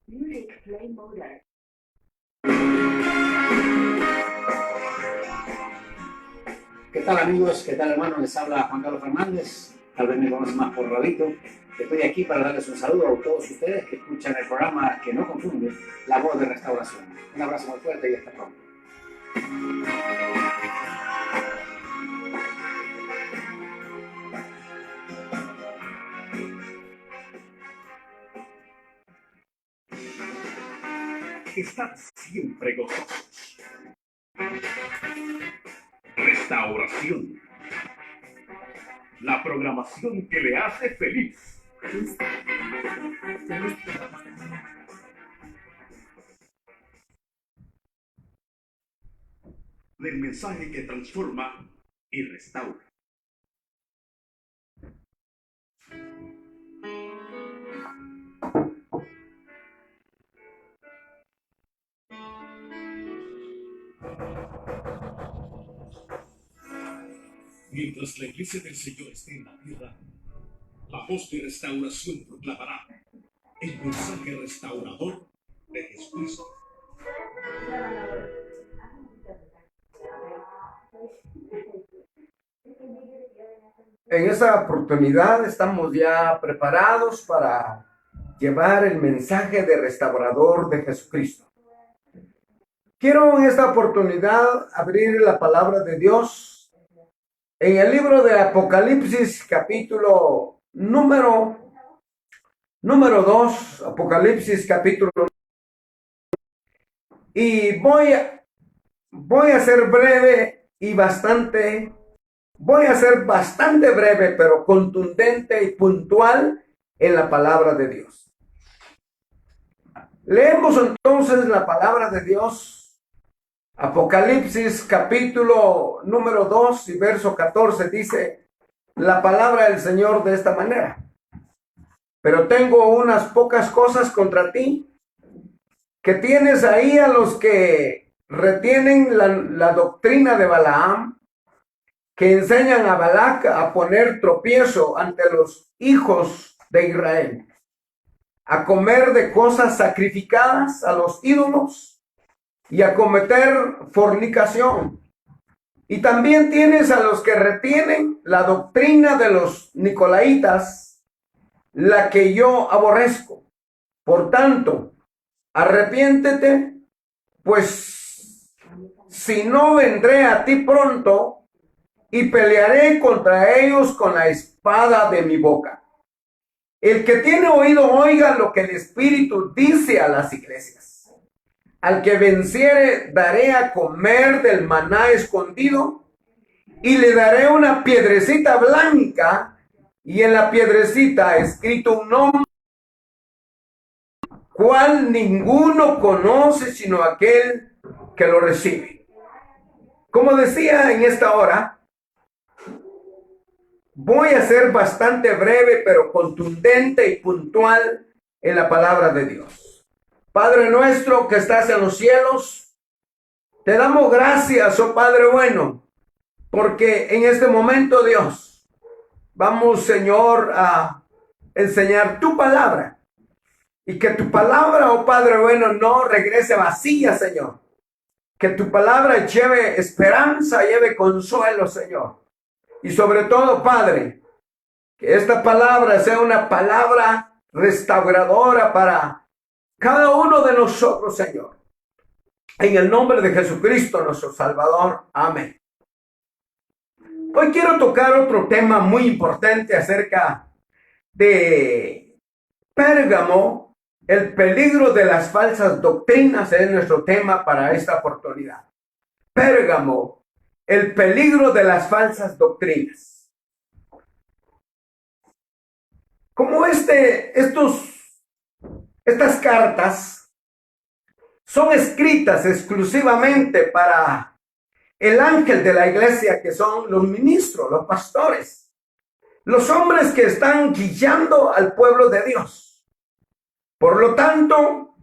Music play mode. ¿Qué tal amigos? ¿Qué tal hermanos? Les habla Juan Carlos Fernández. Tal vez me conocen más por Rabito. Estoy aquí para darles un saludo a todos ustedes que escuchan el programa que no confunde, La Voz de Restauración. Un abrazo muy fuerte y hasta pronto. Están siempre gozosos. Restauración. La programación que le hace feliz. Del mensaje que transforma y restaura. Mientras la iglesia del Señor esté en la tierra, la voz de restauración proclamará el mensaje restaurador de Jesucristo. En esta oportunidad estamos ya preparados para llevar el mensaje de restaurador de Jesucristo. Quiero en esta oportunidad abrir la palabra de Dios en el libro de Apocalipsis, capítulo número 2, Apocalipsis capítulo. Y voy a ser breve y voy a ser bastante breve, pero contundente y puntual en la palabra de Dios. Leemos entonces la palabra de Dios. Apocalipsis capítulo número 2 y verso 14 dice la palabra del Señor de esta manera: pero tengo unas pocas cosas contra ti, que tienes ahí a los que retienen la doctrina de Balaam, que enseñan a Balac a poner tropiezo ante los hijos de Israel, a comer de cosas sacrificadas a los ídolos y a cometer fornicación. Y también tienes a los que retienen la doctrina de los nicolaitas, la que yo aborrezco. Por tanto, arrepiéntete, pues si no, vendré a ti pronto y pelearé contra ellos con la espada de mi boca. El que tiene oído, oiga lo que el Espíritu dice a las iglesias. Al que venciere, daré a comer del maná escondido, y le daré una piedrecita blanca, y en la piedrecita escrito un nombre, cual ninguno conoce sino aquel que lo recibe. Como decía, en esta hora voy a ser bastante breve, pero contundente y puntual en la palabra de Dios. Padre nuestro que estás en los cielos, te damos gracias, oh Padre bueno, porque en este momento, Dios, vamos, Señor, a enseñar tu palabra, y que tu palabra, oh Padre bueno, no regrese vacía, Señor. Que tu palabra lleve esperanza, lleve consuelo, Señor. Y sobre todo, Padre, que esta palabra sea una palabra restauradora para cada uno de nosotros, Señor. En el nombre de Jesucristo, nuestro Salvador. Amén. Hoy quiero tocar otro tema muy importante acerca de Pérgamo. El peligro de las falsas doctrinas es nuestro tema para esta oportunidad. Pérgamo, el peligro de las falsas doctrinas. Como estas cartas son escritas exclusivamente para el ángel de la iglesia, que son los ministros, los pastores, los hombres que están guiando al pueblo de Dios. Por lo tanto,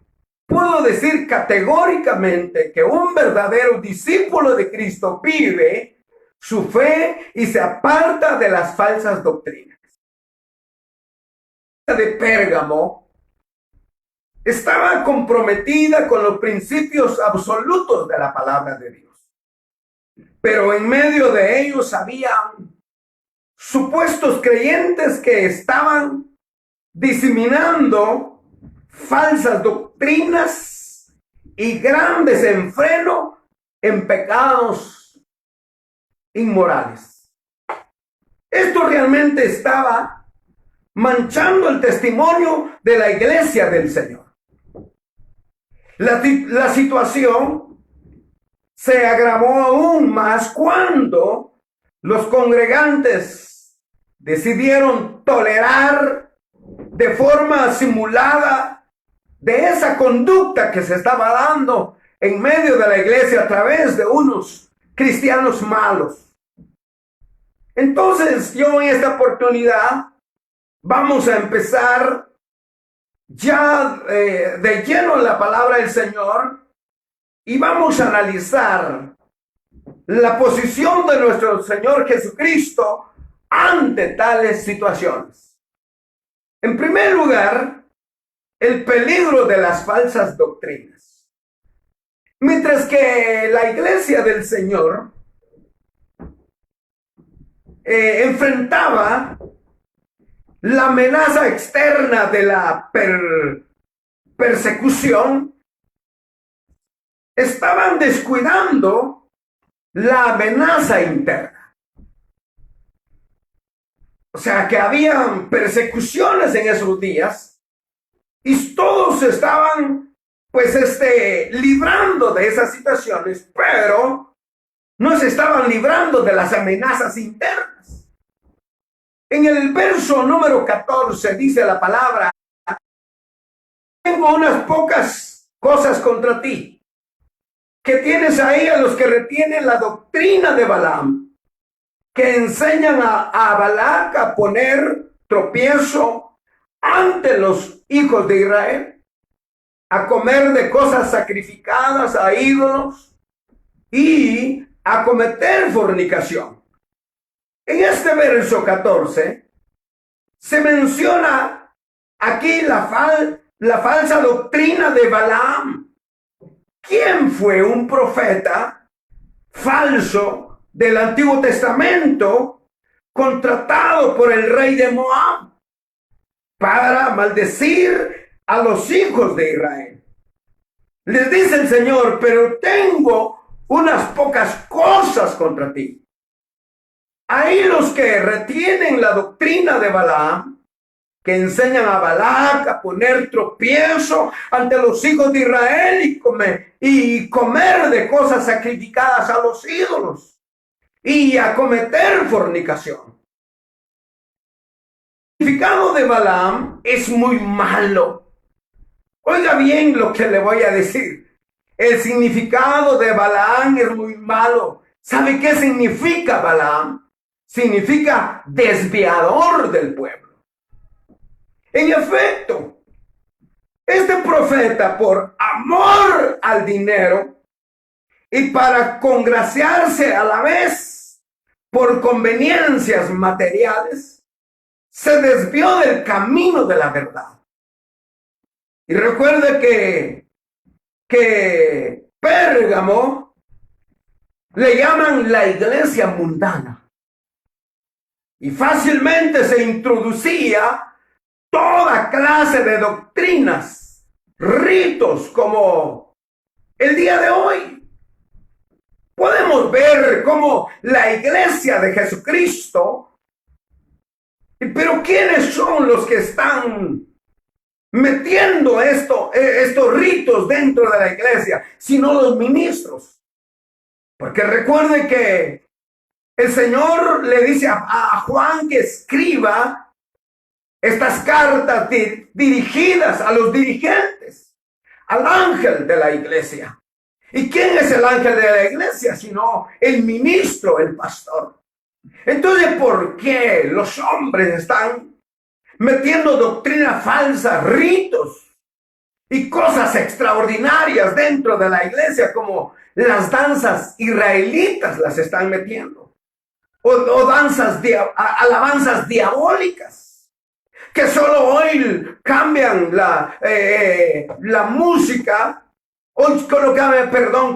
puedo decir categóricamente que un verdadero discípulo de Cristo vive su fe y se aparta de las falsas doctrinas. De Pérgamo estaba comprometida con los principios absolutos de la palabra de Dios. Pero en medio de ellos había supuestos creyentes que estaban diseminando falsas doctrinas y gran desenfreno en pecados inmorales. Esto realmente estaba manchando el testimonio de la iglesia del Señor. La situación se agravó aún más cuando los congregantes decidieron tolerar de forma simulada de esa conducta que se estaba dando en medio de la iglesia a través de unos cristianos malos. Entonces, yo en esta oportunidad vamos a empezar ya de lleno en la palabra del Señor y vamos a analizar la posición de nuestro Señor Jesucristo ante tales situaciones. En primer lugar, el peligro de las falsas doctrinas. Mientras que la iglesia del Señor enfrentaba la amenaza externa de la persecución, estaban descuidando la amenaza interna. O sea que habían persecuciones en esos días y todos estaban librando de esas situaciones, pero no se estaban librando de las amenazas internas. En el verso número 14 dice la palabra: tengo unas pocas cosas contra ti, que tienes ahí a los que retienen la doctrina de Balaam, que enseñan a Balac a poner tropiezo ante los hijos de Israel, a comer de cosas sacrificadas a ídolos y a cometer fornicación. En este verso 14 se menciona aquí la falsa doctrina de Balaam. ¿Quién fue un profeta falso del Antiguo Testamento contratado por el rey de Moab para maldecir a los hijos de Israel? Les dice el Señor: pero tengo unas pocas cosas contra ti. Ahí los que retienen la doctrina de Balaam, que enseñan a Balac a poner tropiezo ante los hijos de Israel y comer de cosas sacrificadas a los ídolos y a cometer fornicación. El significado de Balaam es muy malo. Oiga bien lo que le voy a decir. El significado de Balaam es muy malo. ¿Sabe qué significa Balaam? Significa desviador del pueblo. En efecto, este profeta, por amor al dinero y para congraciarse a la vez por conveniencias materiales, se desvió del camino de la verdad. Y recuerde que Pérgamo le llaman la iglesia mundana. Y fácilmente se introducía toda clase de doctrinas, ritos, como el día de hoy. Podemos ver cómo la iglesia de Jesucristo, pero ¿quiénes son los que están metiendo estos ritos dentro de la iglesia? Sino los ministros. Porque recuerde que el Señor le dice a Juan que escriba estas cartas dirigidas a los dirigentes, al ángel de la iglesia. ¿Y quién es el ángel de la iglesia? Sino el ministro, el pastor. Entonces, ¿por qué los hombres están metiendo doctrina falsa, ritos y cosas extraordinarias dentro de la iglesia, como las danzas israelitas las están metiendo? O danzas, alabanzas diabólicas. que solo hoy cambian la música, hoy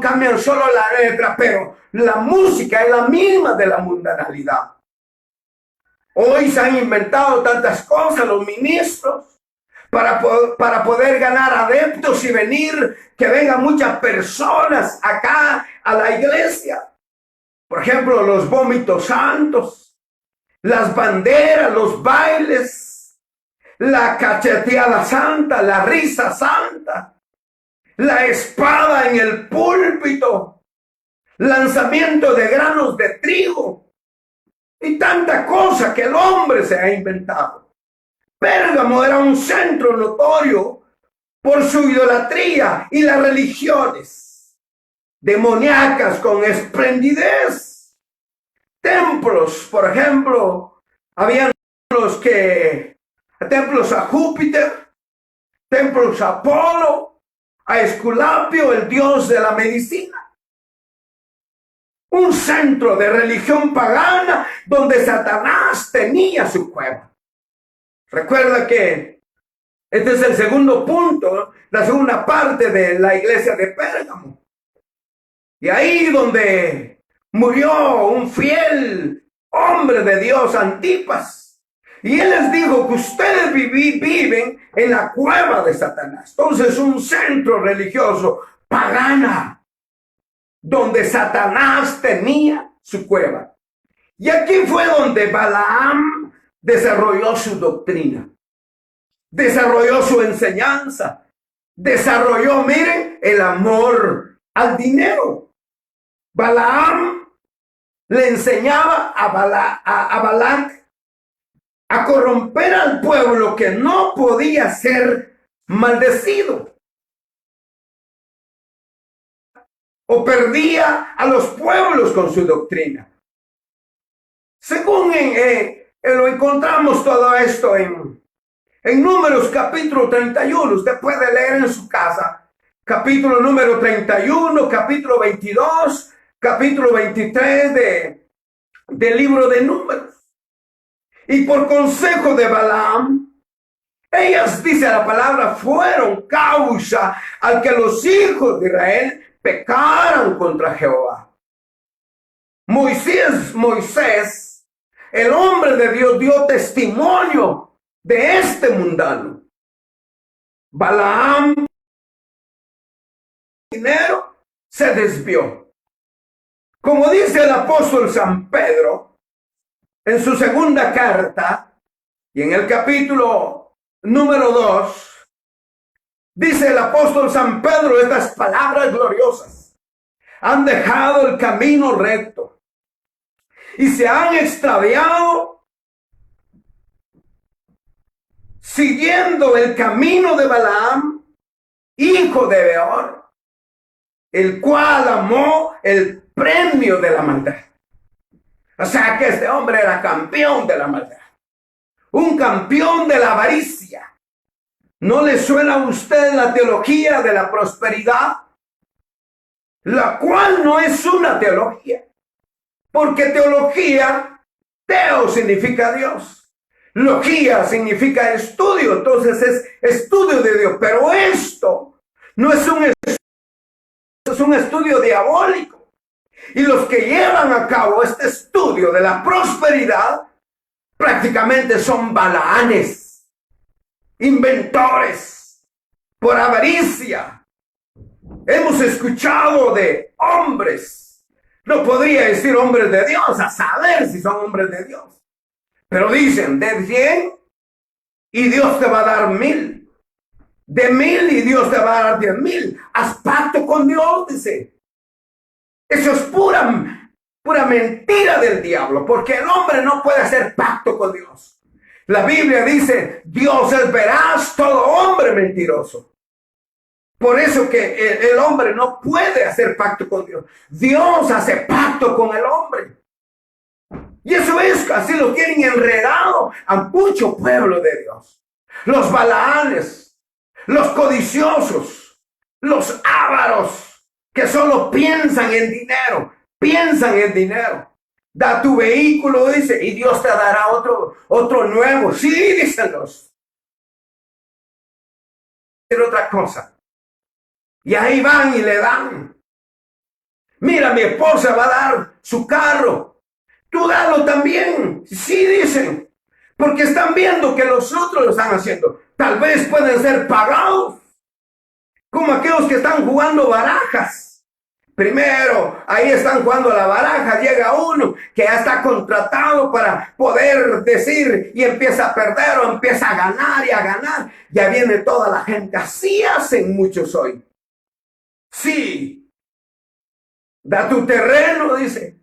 cambian solo la letra, pero la música es la misma de la mundanalidad. Hoy se han inventado tantas cosas los ministros para poder ganar adeptos y que vengan muchas personas acá a la iglesia. Por ejemplo, los vómitos santos, las banderas, los bailes, la cacheteada santa, la risa santa, la espada en el púlpito, lanzamiento de granos de trigo y tanta cosa que el hombre se ha inventado. Pérgamo era un centro notorio por su idolatría y las religiones demoníacas con esplendidez. Templos, por ejemplo, habían templos a Júpiter, templos a Apolo, a Esculapio, el dios de la medicina. Un centro de religión pagana donde Satanás tenía su cueva. Recuerda que este es el segundo punto, la segunda parte de la iglesia de Pérgamo. Y ahí donde murió un fiel hombre de Dios, Antipas. Y él les dijo que ustedes viven en la cueva de Satanás. Entonces un centro religioso pagana donde Satanás tenía su cueva. Y aquí fue donde Balaam desarrolló su doctrina, desarrolló su enseñanza, desarrolló, miren, el amor al dinero. Balaam le enseñaba a Balac a corromper al pueblo que no podía ser maldecido. O perdía a los pueblos con su doctrina. Según lo encontramos todo esto en Números capítulo 31. Usted puede leer en su casa. Capítulo número 31, capítulo 22, capítulo 23 del libro de Números. Y por consejo de Balaam, ellas, dice la palabra, fueron causa al que los hijos de Israel pecaran contra Jehová. Moisés, el hombre de Dios, dio testimonio de este mundano. Balaam, dinero, se desvió. Como dice el apóstol San Pedro en su segunda carta y en el capítulo número 2, dice el apóstol San Pedro estas palabras gloriosas: han dejado el camino recto y se han extraviado siguiendo el camino de Balaam, hijo de Beor, el cual amó el premio de la maldad. O sea que este hombre era campeón de la maldad, un campeón de la avaricia. ¿No le suena a usted la teología de la prosperidad? La cual no es una teología, porque teología, teo significa Dios, logía significa estudio, entonces es estudio de Dios, pero esto no es un estudio diabólico. Y los que llevan a cabo este estudio de la prosperidad prácticamente son balaanes, inventores, por avaricia. Hemos escuchado de hombres, no podría decir hombres de Dios, a saber si son hombres de Dios, pero dicen de 100 y Dios te va a dar 1000, de 1000 y Dios te va a dar 10,000. Haz pacto con Dios, dice. Eso es pura mentira del diablo, porque el hombre no puede hacer pacto con Dios. La Biblia dice, Dios es veraz, todo hombre mentiroso. Por eso que el hombre no puede hacer pacto con Dios. Dios hace pacto con el hombre. Y eso es, así lo tienen enredado a mucho pueblo de Dios. Los balaanes, los codiciosos, los ávaros, que solo piensan en dinero, Da tu vehículo, dice, y Dios te dará otro nuevo. Sí, dicen los. Pero otra cosa. Y ahí van y le dan. Mira, mi esposa va a dar su carro. Tú dalo también. Sí, dicen. Porque están viendo que los otros lo están haciendo. Tal vez pueden ser pagados. Como aquellos que están jugando barajas. Primero, ahí están jugando a la baraja, llega uno que ya está contratado para poder decir y empieza a perder o empieza a ganar y a ganar. Ya viene toda la gente. Así hacen muchos hoy. Sí. Da tu terreno, dice.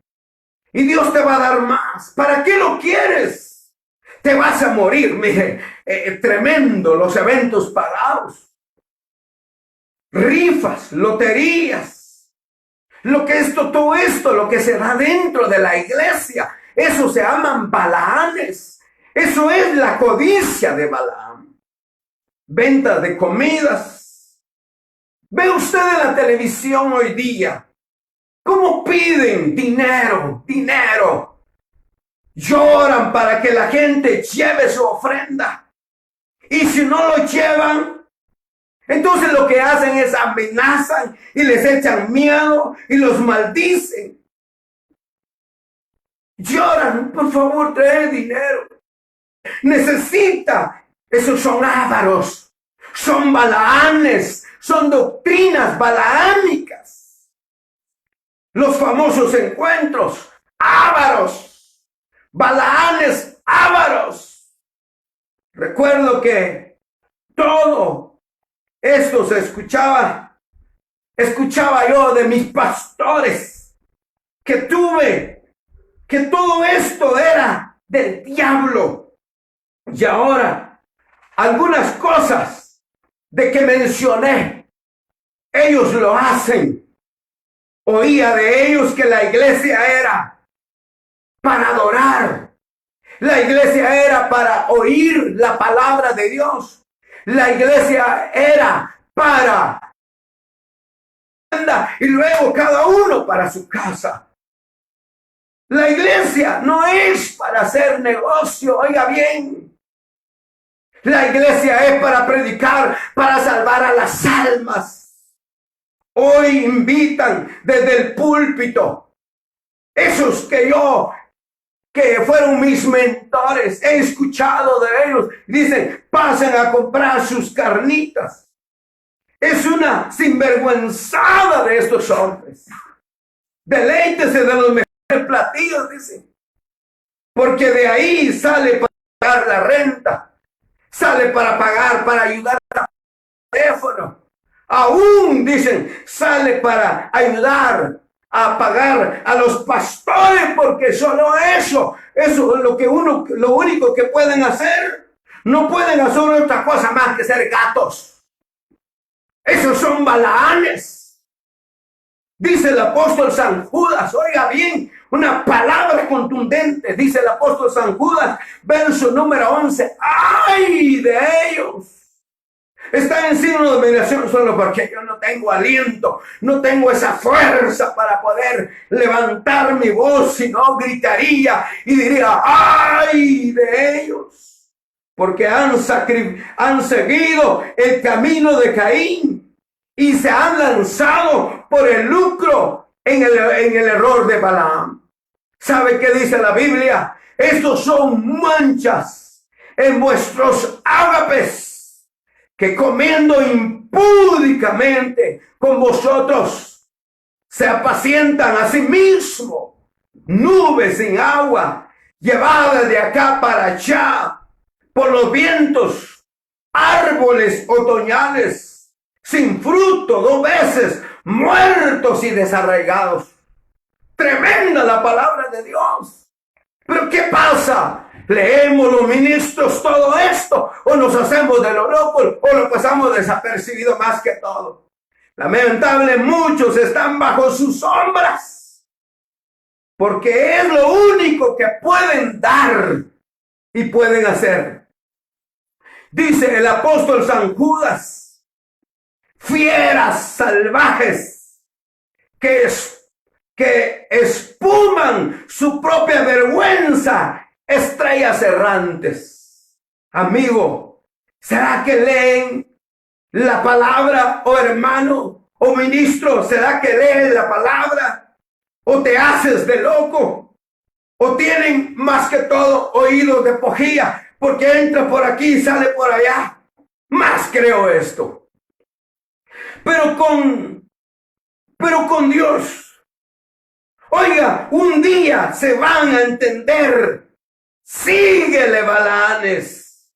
Y Dios te va a dar más. ¿Para qué lo quieres? Te vas a morir. Mire, tremendo los eventos pagados. Rifas, loterías. Todo esto, lo que se da dentro de la iglesia, eso se llaman Balaanes. Eso es la codicia de Balaam. Venta de comidas. Ve usted en la televisión hoy día cómo piden dinero. Lloran para que la gente lleve su ofrenda. Y si no lo llevan, entonces lo que hacen es amenazan y les echan miedo y los maldicen. Lloran, por favor, trae dinero. Necesita. Esos son ávaros, son balaanes, son doctrinas balaánicas. Los famosos encuentros, ávaros, balaanes, ávaros. Recuerdo que todo esto se escuchaba yo de mis pastores que tuve, que todo esto era del diablo. Y ahora, algunas cosas de que mencioné, ellos lo hacen. Oía de ellos que la iglesia era para adorar. La iglesia era para oír la palabra de Dios. La iglesia era para y luego cada uno para su casa. La iglesia no es para hacer negocio, oiga bien. La iglesia es para predicar, para salvar a las almas. Hoy invitan desde el púlpito. Esos que fueron mis mentores, he escuchado de ellos, dicen, pasen a comprar sus carnitas. Es una sinvergüenzada de estos hombres. Deleítese de los mejores platillos, dicen. Porque de ahí sale para pagar la renta, sale para pagar, para ayudar al teléfono. Aún, dicen, sale para ayudar a pagar a los pastores, porque solo eso es lo único que pueden hacer. No pueden hacer otra cosa más que ser gatos. Esos son balaanes. Dice el apóstol San Judas, oiga bien, una palabra contundente, dice el apóstol San Judas, verso número 11, ¡ay de ellos! Está en signo de admiración solo porque yo no tengo aliento, no tengo esa fuerza para poder levantar mi voz, sino gritaría y diría, ¡ay de ellos! Porque han seguido el camino de Caín y se han lanzado por el lucro en el error de Balaam. ¿Sabe qué dice la Biblia? Estos son manchas en vuestros ágapes, que comiendo impúdicamente con vosotros se apacientan a sí mismos, nubes sin agua, llevadas de acá para allá por los vientos, árboles otoñales sin fruto, 2 veces muertos y desarraigados. Tremenda la palabra de Dios. Pero ¿qué pasa? ¿Leemos los ministros todo esto o nos hacemos de lo loco o lo pasamos desapercibido más que todo? Lamentable, muchos están bajo sus sombras porque es lo único que pueden dar y pueden hacer. Dice el apóstol San Judas, fieras salvajes que que espuman su propia vergüenza, estrellas errantes. Amigo, ¿será que leen la palabra, oh hermano, oh ministro? ¿Será que leen la palabra? ¿O te haces de loco? ¿O tienen más que todo oídos de pojilla? Porque entra por aquí y sale por allá. Más creo esto. Pero con Dios, oiga, un día se van a entender. Síguele, Balaanes.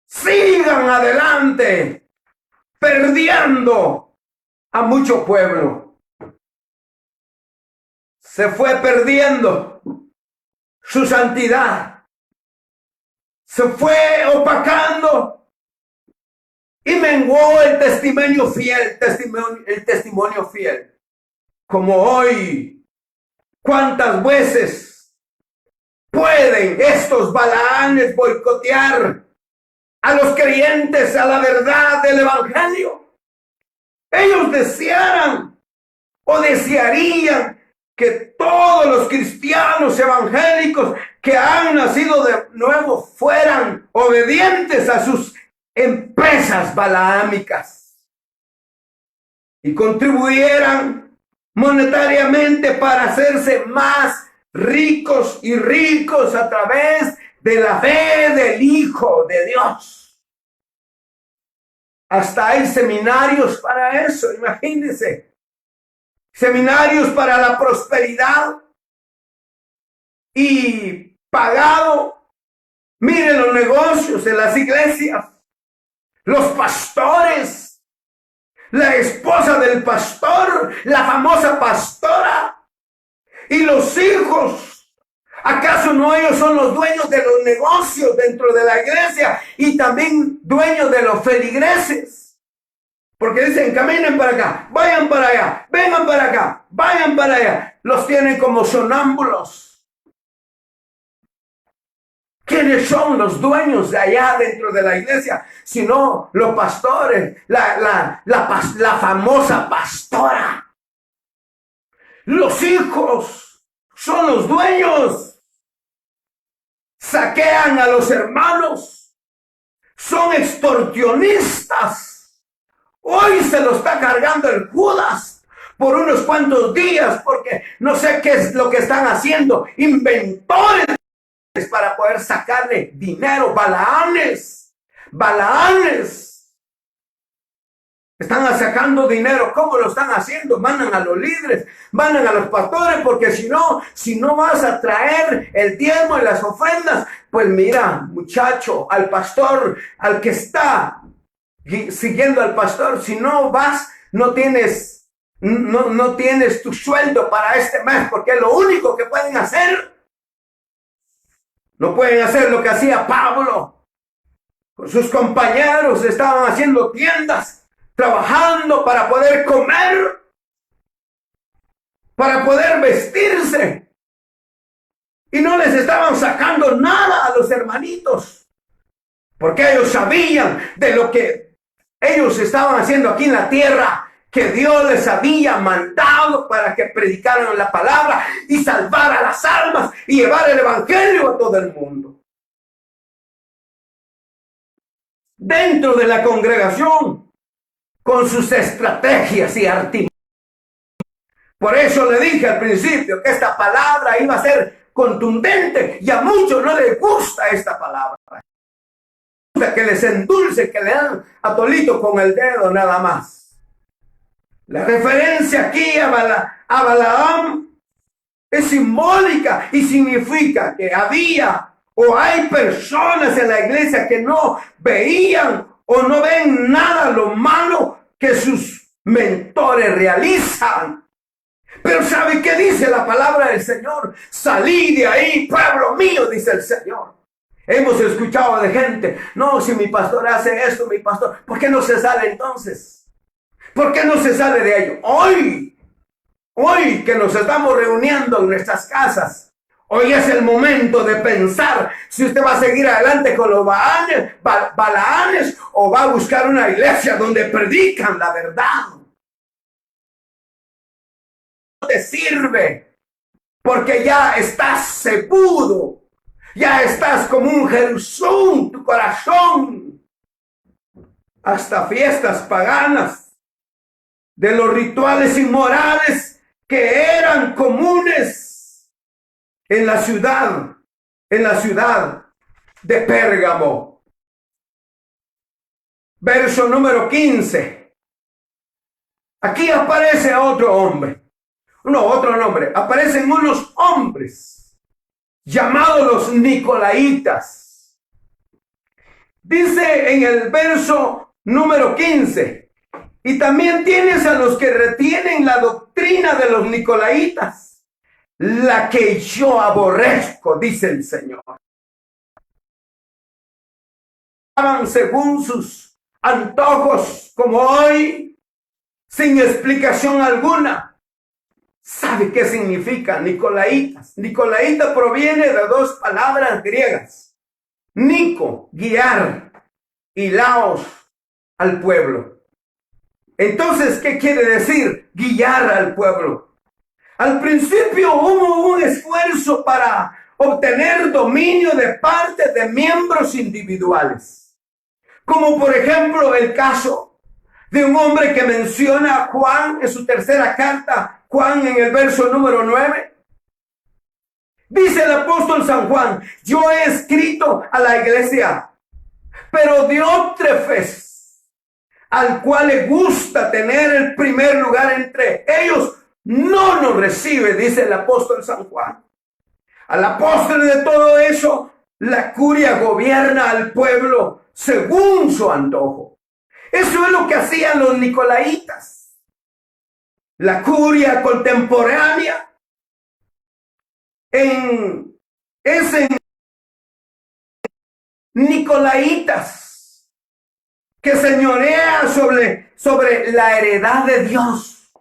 Sigan adelante, perdiendo a mucho pueblo. Se fue perdiendo su santidad. Se fue opacando y menguó el testimonio fiel, el testimonio fiel. Como hoy, ¿cuántas veces pueden estos Balaanes boicotear a los creyentes a la verdad del evangelio? Ellos desearan o desearían que todos los cristianos evangélicos que han nacido de nuevo fueran obedientes a sus empresas balaámicas y contribuyeran monetariamente para hacerse más ricos y ricos a través de la fe del Hijo de Dios. Hasta hay seminarios para eso, imagínense. Seminarios para la prosperidad y pagado. Miren los negocios en las iglesias, los pastores, la esposa del pastor, la famosa pastora y los hijos. ¿Acaso no ellos son los dueños de los negocios dentro de la iglesia y también dueños de los feligreses? Porque dicen, caminen para acá, vayan para allá, vengan para acá, vayan para allá. Los tienen como sonámbulos. ¿Quiénes son los dueños de allá dentro de la iglesia? Sino los pastores, la famosa pastora. Los hijos son los dueños. Saquean a los hermanos. Son extorsionistas. Hoy se lo está cargando el Judas por unos cuantos días, porque no sé qué es lo que están haciendo. Inventores para poder sacarle dinero. Balaanes. Están sacando dinero. ¿Cómo lo están haciendo? Mandan a los líderes, mandan a los pastores, porque si no vas a traer el diezmo y las ofrendas, pues mira, muchacho, al pastor, al que está siguiendo al pastor, si no vas, no tienes tu sueldo para este mes, porque es lo único que pueden hacer. No pueden hacer lo que hacía Pablo con sus compañeros. Estaban haciendo tiendas, trabajando para poder comer, para poder vestirse, y no les estaban sacando nada a los hermanitos, porque ellos sabían de lo que ellos estaban haciendo aquí en la tierra, que Dios les había mandado para que predicaran la palabra y salvara las almas y llevar el evangelio a todo el mundo. Dentro de la congregación, con sus estrategias y artimañas. Por eso le dije al principio que esta palabra iba a ser contundente, y a muchos no les gusta esta palabra. Que les endulce, que le dan a tolito con el dedo nada más. La referencia aquí a Balaam es simbólica y significa que había o hay personas en la iglesia que no veían o no ven nada lo malo que sus mentores realizan. Pero ¿sabe qué dice la palabra del Señor? Salí de ahí, pueblo mío, dice el Señor. Hemos escuchado de gente, no, si mi pastor hace esto, mi pastor, ¿por qué no se sale entonces? ¿Por qué no se sale de ello? Hoy que nos estamos reuniendo en nuestras casas, hoy es el momento de pensar si usted va a seguir adelante con los Balaanes o va a buscar una iglesia donde predican la verdad. te sirve, porque ya estás seguro, ya estás como un Jesús, tu corazón, hasta fiestas paganas, de los rituales inmorales que eran comunes en la ciudad de Pérgamo. Verso número 15. Aquí aparece otro hombre. No, otro nombre. Aparecen unos hombres llamados los Nicolaitas. Dice en el verso número 15. Y también tienes a los que retienen la doctrina de los Nicolaitas, la que yo aborrezco, dice el Señor. Según sus antojos, como hoy, sin explicación alguna. ¿Sabe qué significa Nicolaitas? Nicolaita proviene de dos palabras griegas. Nico, guiar, y laos, al pueblo. Entonces, ¿qué quiere decir guiar al pueblo? Al principio hubo un esfuerzo para obtener dominio de parte de miembros individuales. Como por ejemplo el caso de un hombre que menciona a Juan en su tercera carta, Juan en el verso número 9. Dice el apóstol San Juan, yo he escrito a la iglesia, pero Diótrefes, al cual le gusta tener el primer lugar entre ellos, no nos recibe, dice el apóstol San Juan. Al apóstol de todo eso, la curia gobierna al pueblo según su antojo. Eso es lo que hacían los Nicolaitas. La curia contemporánea es en Nicolaitas que señorea sobre la heredad de Dios.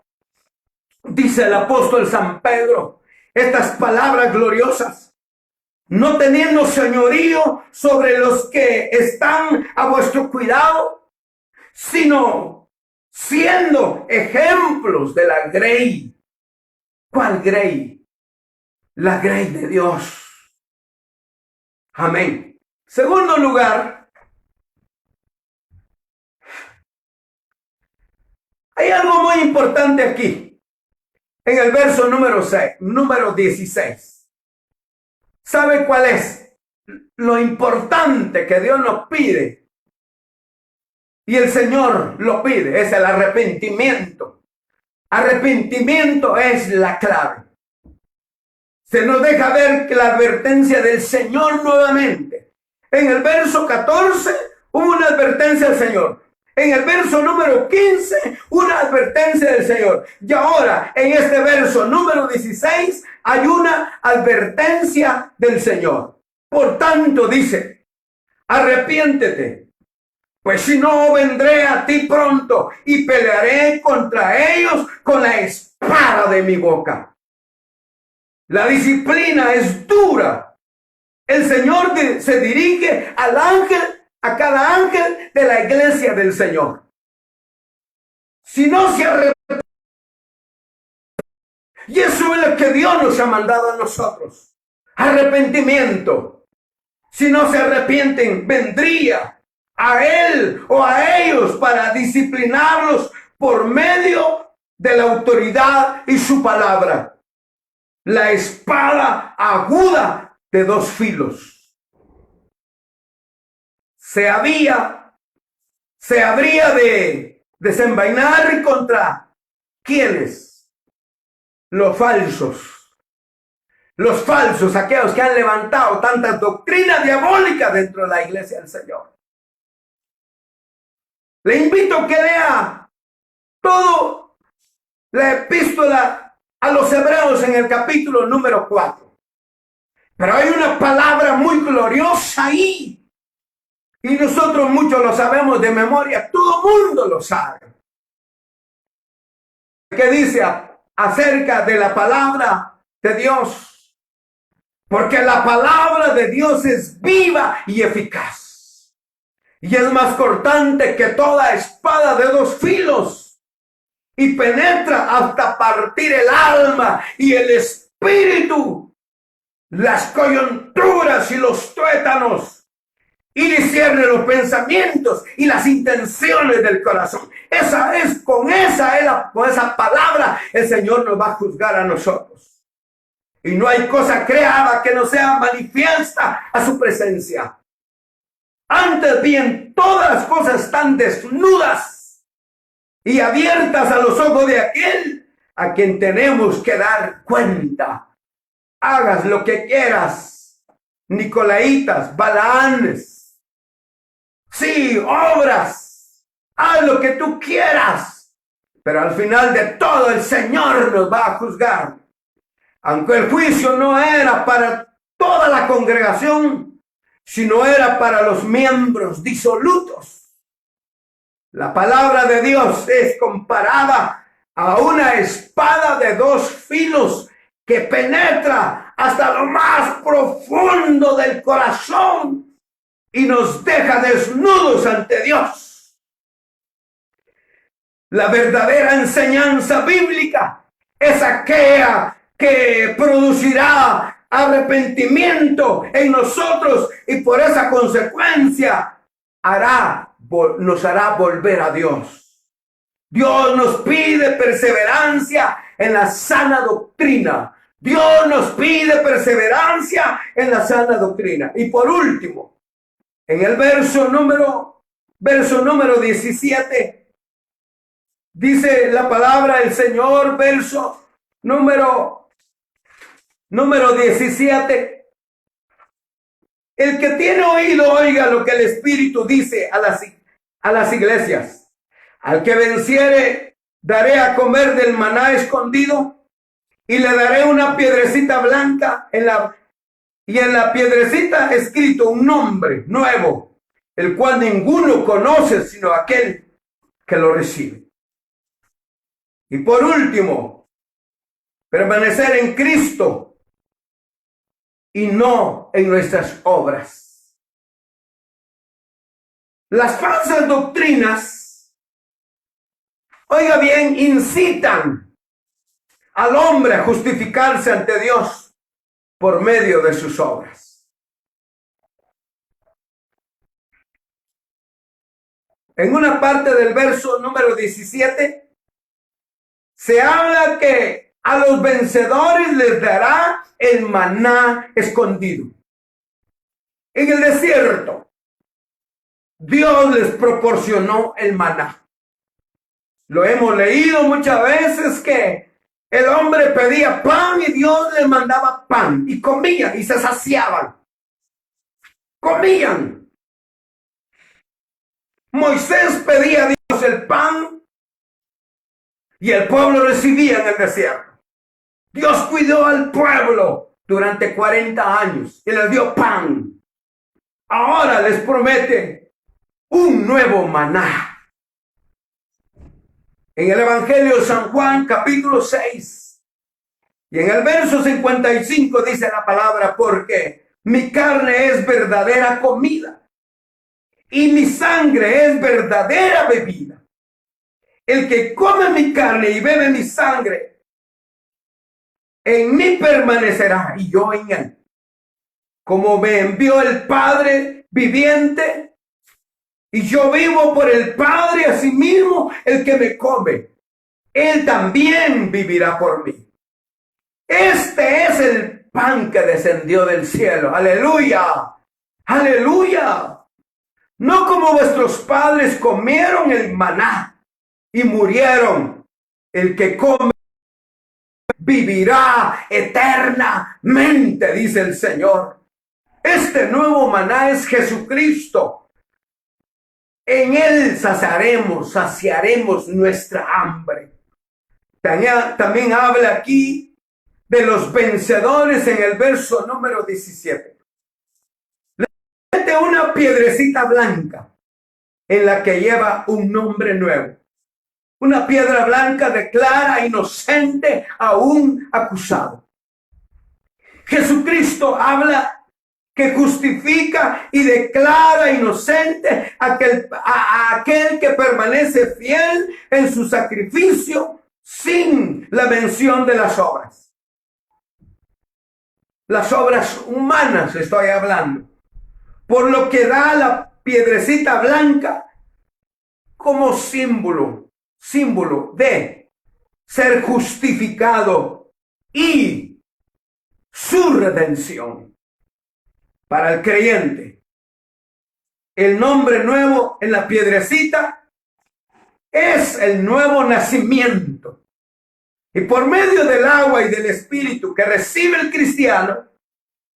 Dice el apóstol San Pedro estas palabras gloriosas: no teniendo señorío sobre los que están a vuestro cuidado, sino siendo ejemplos de la grey. ¿Cuál grey? La grey de Dios. Amén. Segundo lugar, hay algo muy importante aquí. En el verso número 16. ¿Sabe cuál es? Lo importante que Dios nos pide. Y el Señor lo pide. Es el arrepentimiento. Arrepentimiento es la clave. Se nos deja ver que la advertencia del Señor nuevamente. En el verso 14 hubo una advertencia del Señor. En el verso número 15, una advertencia del Señor. Y ahora, en este verso número 16, hay una advertencia del Señor. Por tanto, dice, arrepiéntete, pues si no, vendré a ti pronto y pelearé contra ellos con la espada de mi boca. La disciplina es dura. El Señor se dirige al ángel, a cada ángel de la iglesia del Señor. Si no se arrepienten, y eso es lo que Dios nos ha mandado a nosotros, arrepentimiento. Si no se arrepienten, vendría a él o a ellos para disciplinarlos por medio de la autoridad y su palabra. La espada aguda de dos filos. Se habría de desenvainar contra ¿quiénes? Los falsos, aquellos que han levantado tantas doctrinas diabólicas dentro de la iglesia del Señor. Le invito a que lea toda la epístola a los Hebreos en el capítulo número 4. Pero hay una palabra muy gloriosa ahí. Y nosotros muchos lo sabemos de memoria, todo mundo lo sabe. ¿Qué dice acerca de la palabra de Dios? Porque la palabra de Dios es viva y eficaz. Y es más cortante que toda espada de dos filos. y penetra hasta partir el alma y el espíritu, las coyunturas y los tuétanos, y discierne los pensamientos y las intenciones del corazón. Con esa palabra el Señor nos va a juzgar a nosotros. Y no hay cosa creada que no sea manifiesta a su presencia. Antes bien, todas las cosas están desnudas y abiertas a los ojos de aquel a quien tenemos que dar cuenta. Hagas lo que quieras, Nicolaitas, Balaanes. Sí, obras, haz lo que tú quieras, pero al final de todo el Señor nos va a juzgar. Aunque el juicio no era para toda la congregación, sino era para los miembros disolutos. La palabra de Dios es comparada a una espada de dos filos que penetra hasta lo más profundo del corazón y nos deja desnudos ante Dios. La verdadera enseñanza bíblica es aquella que producirá arrepentimiento en nosotros y por esa consecuencia nos hará volver a Dios. Dios nos pide perseverancia en la sana doctrina. Dios nos pide perseverancia en la sana doctrina. Y por último, en el verso número 17, dice la palabra del Señor, verso número 17. El que tiene oído, oiga lo que el Espíritu dice a las iglesias. Al que venciere, daré a comer del maná escondido y le daré una piedrecita blanca y en la piedrecita escrito un nombre nuevo, el cual ninguno conoce sino aquel que lo recibe. Y por último, permanecer en Cristo y no en nuestras obras. Las falsas doctrinas, oiga bien, incitan al hombre a justificarse ante Dios por medio de sus obras. En una parte del verso número 17 se habla que a los vencedores les dará el maná escondido. En el desierto, Dios les proporcionó el maná. Lo hemos leído muchas veces que el hombre pedía pan y Dios les mandaba pan y comían y se saciaban. Comían. Moisés pedía a Dios el pan y el pueblo recibía en el desierto. Dios cuidó al pueblo durante 40 años y les dio pan. Ahora les promete un nuevo maná. En el Evangelio de San Juan, capítulo 6, y en el verso 55 dice la palabra, porque mi carne es verdadera comida y mi sangre es verdadera bebida. El que come mi carne y bebe mi sangre, en mí permanecerá y yo en él. Como me envió el Padre viviente, y yo vivo por el Padre, asimismo el que me come, él también vivirá por mí. Este es el pan que descendió del cielo. Aleluya, aleluya. No como vuestros padres comieron el maná y murieron. El que come vivirá eternamente, dice el Señor. Este nuevo maná es Jesucristo. En él saciaremos nuestra hambre. También habla aquí de los vencedores en el verso número 17. De una piedrecita blanca en la que lleva un nombre nuevo. Una piedra blanca declara inocente a un acusado. Jesucristo habla que justifica y declara inocente a aquel que permanece fiel en su sacrificio sin la mención de las obras. Las obras humanas estoy hablando. Por lo que da la piedrecita blanca como símbolo de ser justificado y su redención. Para el creyente, el nombre nuevo en la piedrecita es el nuevo nacimiento. Y por medio del agua y del espíritu que recibe el cristiano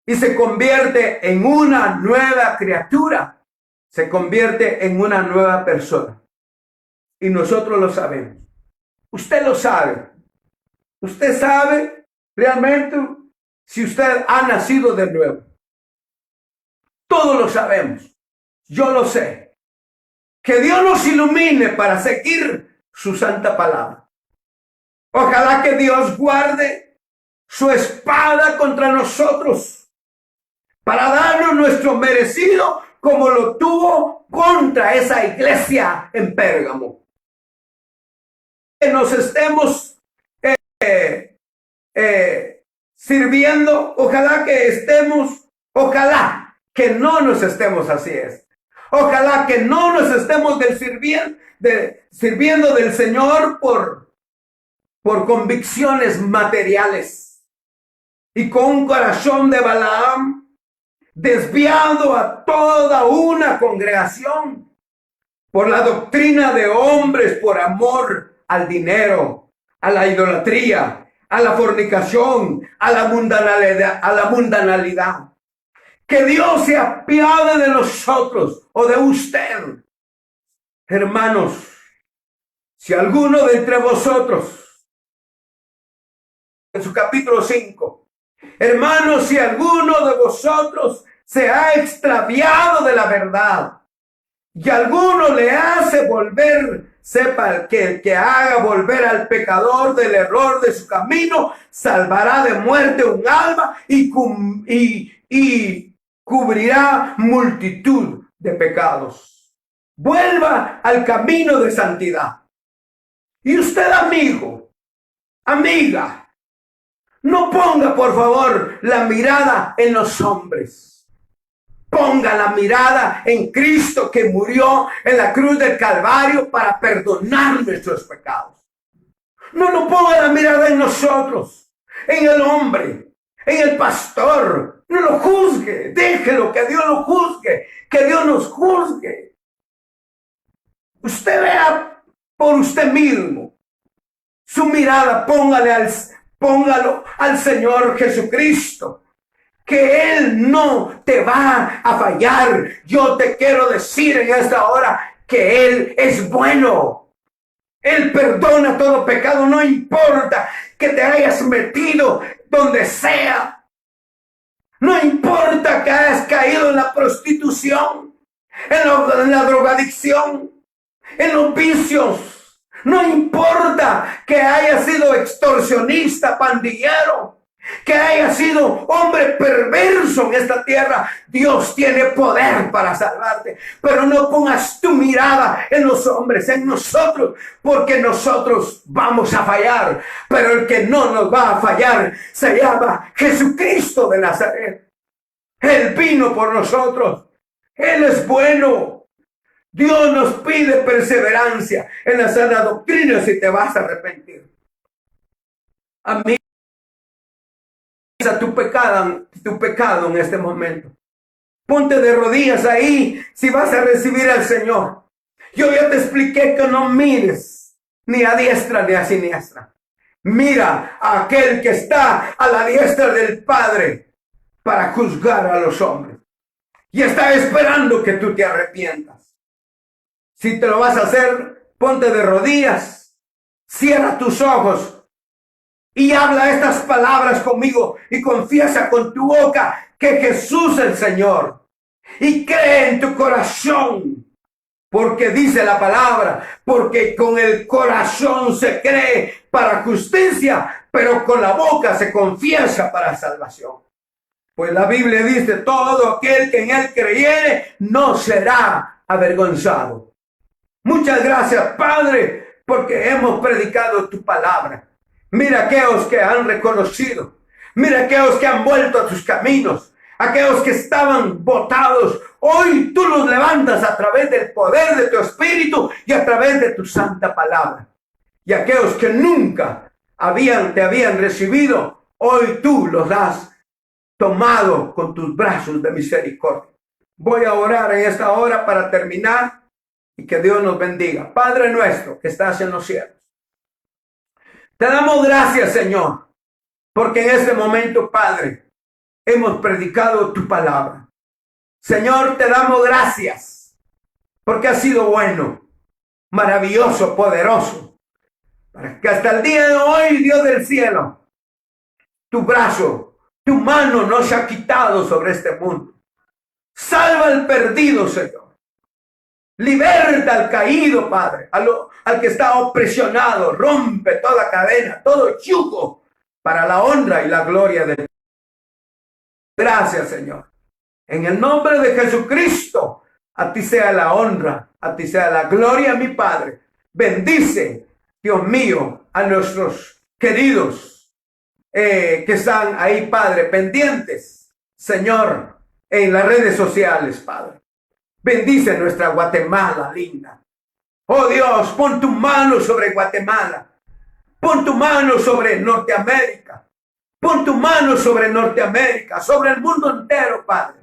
y se convierte en una nueva criatura, se convierte en una nueva persona. Y nosotros lo sabemos. Usted lo sabe. Usted sabe realmente si usted ha nacido de nuevo. Todos lo sabemos. Yo lo sé. Que Dios nos ilumine para seguir su santa palabra. Ojalá que Dios guarde su espada contra nosotros para darnos nuestro merecido como lo tuvo contra esa iglesia en Pérgamo. Que nos estemos sirviendo, ojalá que no nos estemos así es. Ojalá que no nos estemos sirviendo del Señor por convicciones materiales y con un corazón de Balaam desviado a toda una congregación por la doctrina de hombres, por amor al dinero, a la idolatría, a la fornicación, a la mundanalidad. Que Dios se apiade de nosotros o de usted. Hermanos, si alguno de entre vosotros, en su capítulo 5, hermanos, si alguno de vosotros se ha extraviado de la verdad y alguno le hace volver, sepa que el que haga volver al pecador del error de su camino, salvará de muerte un alma y cubrirá multitud de pecados. Vuelva al camino de santidad. Y usted, amigo, amiga, no ponga por favor la mirada en los hombres. Ponga la mirada en Cristo, que murió en la cruz del Calvario para perdonar nuestros pecados. No ponga la mirada en nosotros, en el hombre, en el pastor. No lo juzgue, déjelo que Dios lo juzgue, que Dios nos juzgue. Usted vea por usted mismo. Su mirada, póngalo al Señor Jesucristo, que Él no te va a fallar. Yo te quiero decir en esta hora que Él es bueno. Él perdona todo pecado, no importa que te hayas metido donde sea. No importa que hayas caído en la prostitución, en la drogadicción, en los vicios. No importa que hayas sido extorsionista, pandillero, que hayas sido hombre perverso en esta tierra. Dios tiene poder para salvarte. Pero no pongas tu mirada en los hombres, en nosotros, porque nosotros vamos a fallar. Pero el que no nos va a fallar se llama Jesucristo de Nazaret. Él vino por nosotros. Él es bueno. Dios nos pide perseverancia en la sana doctrina si te vas a arrepentir. Amén. Tu pecado en este momento. Ponte de rodillas ahí si vas a recibir al Señor. Yo ya te expliqué que no mires ni a diestra ni a siniestra. Mira a aquel que está a la diestra del Padre para juzgar a los hombres. Y está esperando que tú te arrepientas. Si te lo vas a hacer, ponte de rodillas, cierra tus ojos y habla estas palabras conmigo y confiesa con tu boca que Jesús es el Señor. Y cree en tu corazón, porque dice la palabra, porque con el corazón se cree para justicia, pero con la boca se confiesa para salvación. Pues la Biblia dice, todo aquel que en él creyere no será avergonzado. Muchas gracias, Padre, porque hemos predicado tu palabra. Mira aquellos que han reconocido, mira aquellos que han vuelto a tus caminos, aquellos que estaban botados. Hoy tú los levantas a través del poder de tu Espíritu y a través de tu santa palabra. Y aquellos que nunca te habían recibido, hoy tú los has tomado con tus brazos de misericordia. Voy a orar en esta hora para terminar y que Dios nos bendiga. Padre nuestro que estás en los cielos, te damos gracias, Señor, porque en este momento, Padre, hemos predicado tu palabra. Señor, te damos gracias porque has sido bueno, maravilloso, poderoso, para que hasta el día de hoy, Dios del cielo, tu brazo, tu mano no se ha quitado sobre este mundo. Salva al perdido, Señor. Liberta al caído, Padre, al que está opresionado. Rompe toda cadena, todo yugo, para la honra y la gloria de Dios. Gracias, Señor. En el nombre de Jesucristo, a ti sea la honra, a ti sea la gloria, mi Padre. Bendice, Dios mío, a nuestros queridos que están ahí, Padre, pendientes, Señor, en las redes sociales, Padre. Bendice nuestra Guatemala linda. Oh Dios, pon tu mano sobre Guatemala. Pon tu mano sobre Norteamérica. Pon tu mano sobre Norteamérica, sobre el mundo entero, Padre.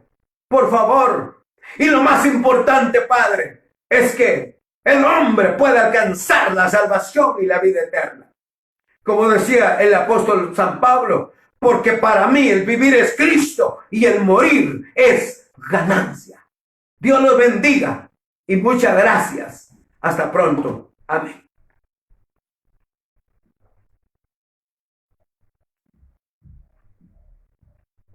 Por favor. Y lo más importante, Padre, es que el hombre pueda alcanzar la salvación y la vida eterna. Como decía el apóstol San Pablo, porque para mí el vivir es Cristo y el morir es ganancia. Dios los bendiga y muchas gracias. Hasta pronto. Amén.